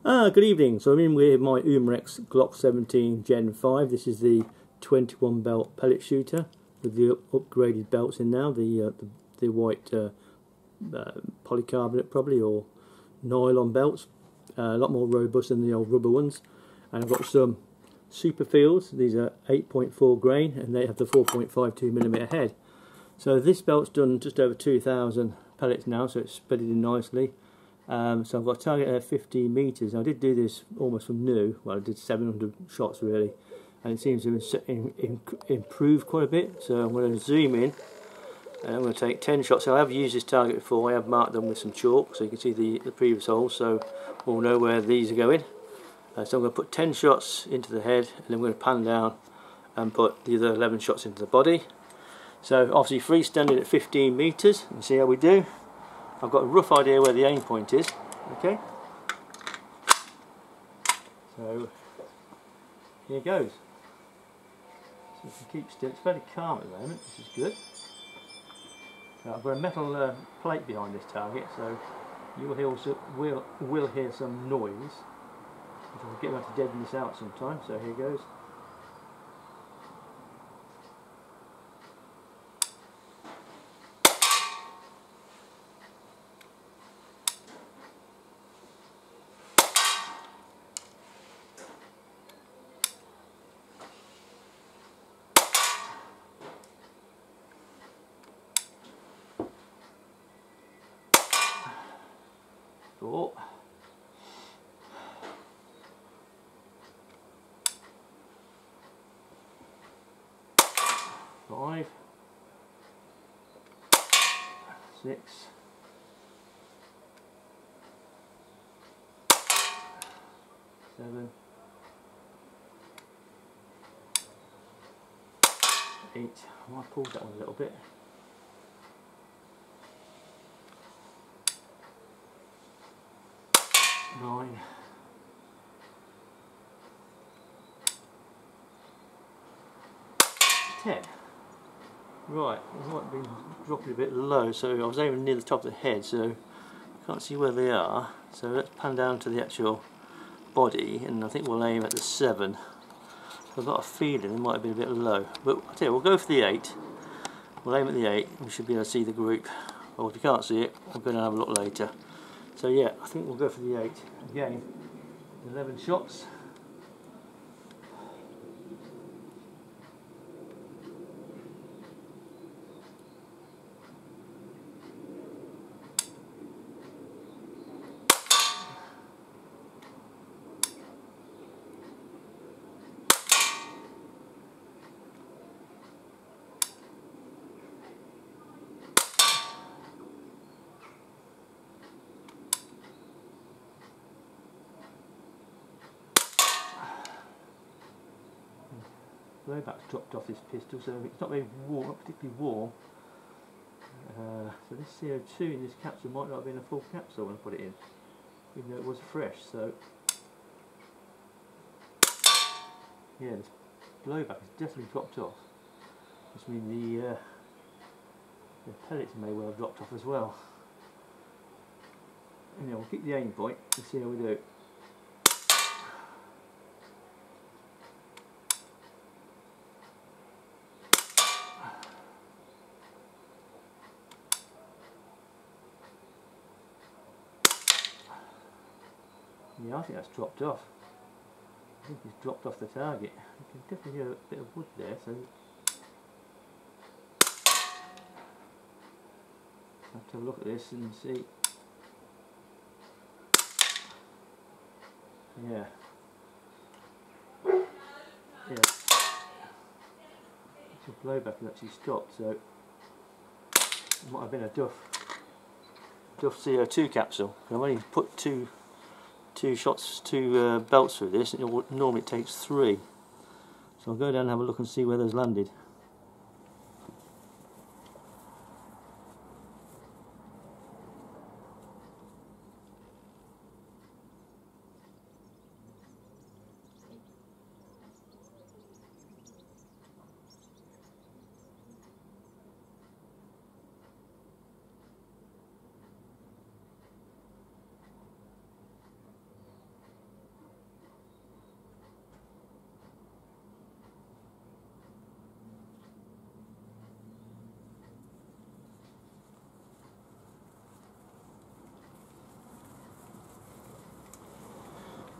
Good evening. So I'm in with my Umarex Glock 17 Gen 5. This is the 21 belt pellet shooter with the upgraded belts in now. The white polycarbonate probably, or nylon belts. A lot more robust than the old rubber ones. And I've got some Superfields. These are 8.4 grain and they have the 4.52mm head. So this belt's done just over 2,000 pellets now, so it's bedded in nicely. So I've got a target at 15 metres. I did do this almost from new. Well, I did 700 shots really, and it seems to improve quite a bit. So I'm going to zoom in and I'm going to take 10 shots. So I have used this target before. I have marked them with some chalk so you can see the previous holes, so we'll know where these are going. So I'm going to put 10 shots into the head, and then I'm going to pan down and put the other 11 shots into the body. So obviously freestanding at 15 metres, and see how we do. I've got a rough idea where the aim point is. Okay, so here goes. So you can keep still. It's very calm at the moment, which is good. Now, I've got a metal plate behind this target, so you will hear some noise. I'll get to deaden this out sometime. So here goes. Four. 5. 6. 7. 8. I might pull that one a little bit. 9. 10. Right, I might be dropping a bit low, so I was aiming near the top of the head, so I can't see where they are. So let's pan down to the actual body, and I think we'll aim at the 7. I've got a feeling it might have been a bit low, but I'll tell you, we'll go for the 8. We'll aim at the 8, we should be able to see the group. Or if you can't see it, I'm going to have a look later. So yeah, I think we'll go for the 8. Again, 11 shots. Blowback's dropped off this pistol, so it's not very warm, not particularly warm. So this CO2 in this capsule might not have been a full capsule when I put it in, even though it was fresh. So yeah, this blowback has definitely dropped off. Which means the pellets may well have dropped off as well. Anyway, we'll keep the aim point and see how we do. Yeah, I think that's dropped off. I think it's dropped off the target. You can definitely hear a bit of wood there, so I'll have to have a look at this and see. Yeah. Yeah. The blowback has actually stopped, so it might have been a Duff CO2 capsule. I've only put two belts through this, and normally it takes 3. So I'll go down and have a look and see where those landed.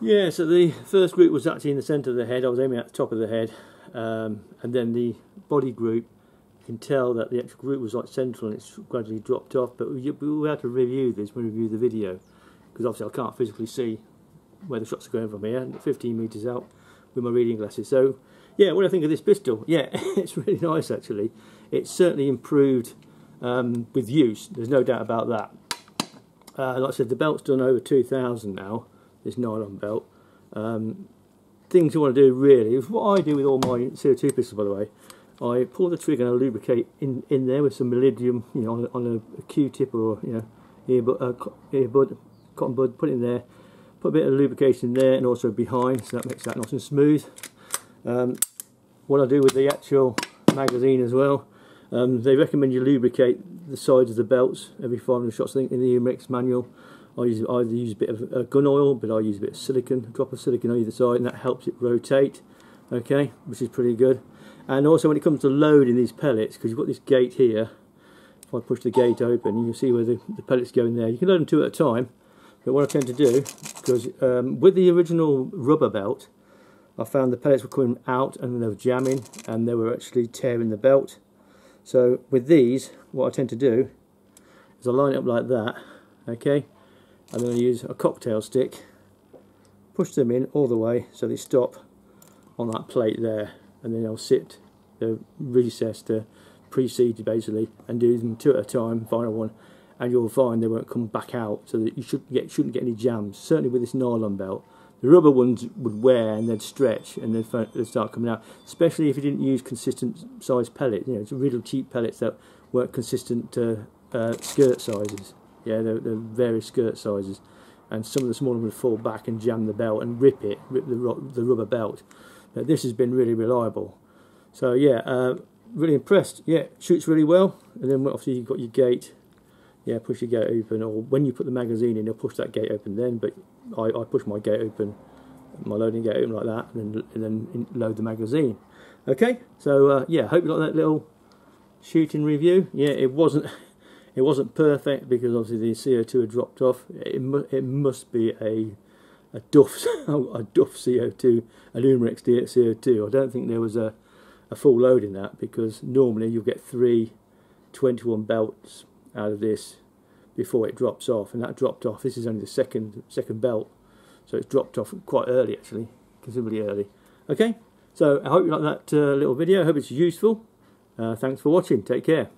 Yeah, so the first group was actually in the centre of the head. I was aiming at the top of the head, and then the body group, you can tell that the actual group was like central and it's gradually dropped off, but we had to review this when we review the video, because obviously I can't physically see where the shots are going from here, 15 metres out with my reading glasses. So yeah, what do I think of this pistol? Yeah, it's really nice actually. It's certainly improved with use, there's no doubt about that. Like I said, the belt's done over 2,000 now, this nylon belt. Things you want to do really is what I do with all my CO2 pistols, by the way. I pull the trigger and I lubricate in there with some molybdenum, you know, on a Q-tip or, you know, earbud, cotton bud, put it in there, put a bit of lubrication in there and also behind, so that makes that nice and smooth. What I do with the actual magazine as well, they recommend you lubricate the sides of the belts every 500 shots. I think in the Umarex manual, I either use a bit of gun oil, but I use a bit of silicone, a drop of silicone on either side, and that helps it rotate, okay, which is pretty good. And also when it comes to loading these pellets, because you've got this gate here, if I push the gate open, you can see where the pellets go in there. You can load them 2 at a time, but what I tend to do, because with the original rubber belt, I found the pellets were coming out and they were jamming, and they were actually tearing the belt. So with these, what I tend to do is I line it up like that, okay, and then I use a cocktail stick, push them in all the way so they stop on that plate there, and then I'll sit the recess to pre-seed basically and do them 2 at a time, final one, and you'll find they won't come back out, so that you shouldn't get any jams. Certainly with this nylon belt, the rubber ones would wear and they'd stretch and they'd start coming out, especially if you didn't use consistent size pellets. You know, it's really cheap pellets that weren't consistent skirt sizes. Yeah, they're various skirt sizes, and some of the smaller ones would fall back and jam the belt and rip the rubber belt. But this has been really reliable. So yeah, really impressed. Yeah, shoots really well. And then obviously you've got your gate. Yeah, push your gate open, or when you put the magazine in, you'll push that gate open then, but I push my gate open, my loading gate open like that, and then load the magazine. Okay, so yeah, hope you like that little shooting review. Yeah, it wasn't perfect because obviously the CO2 had dropped off. It must be a Duff CO2, an Umarex CO2. I don't think there was a full load in that, because normally you'll get 3 21 belts out of this before it drops off, and that dropped off. This is only the second belt, so it's dropped off quite early, actually, considerably early. Okay, so I hope you like that little video. I hope it's useful. Thanks for watching. Take care.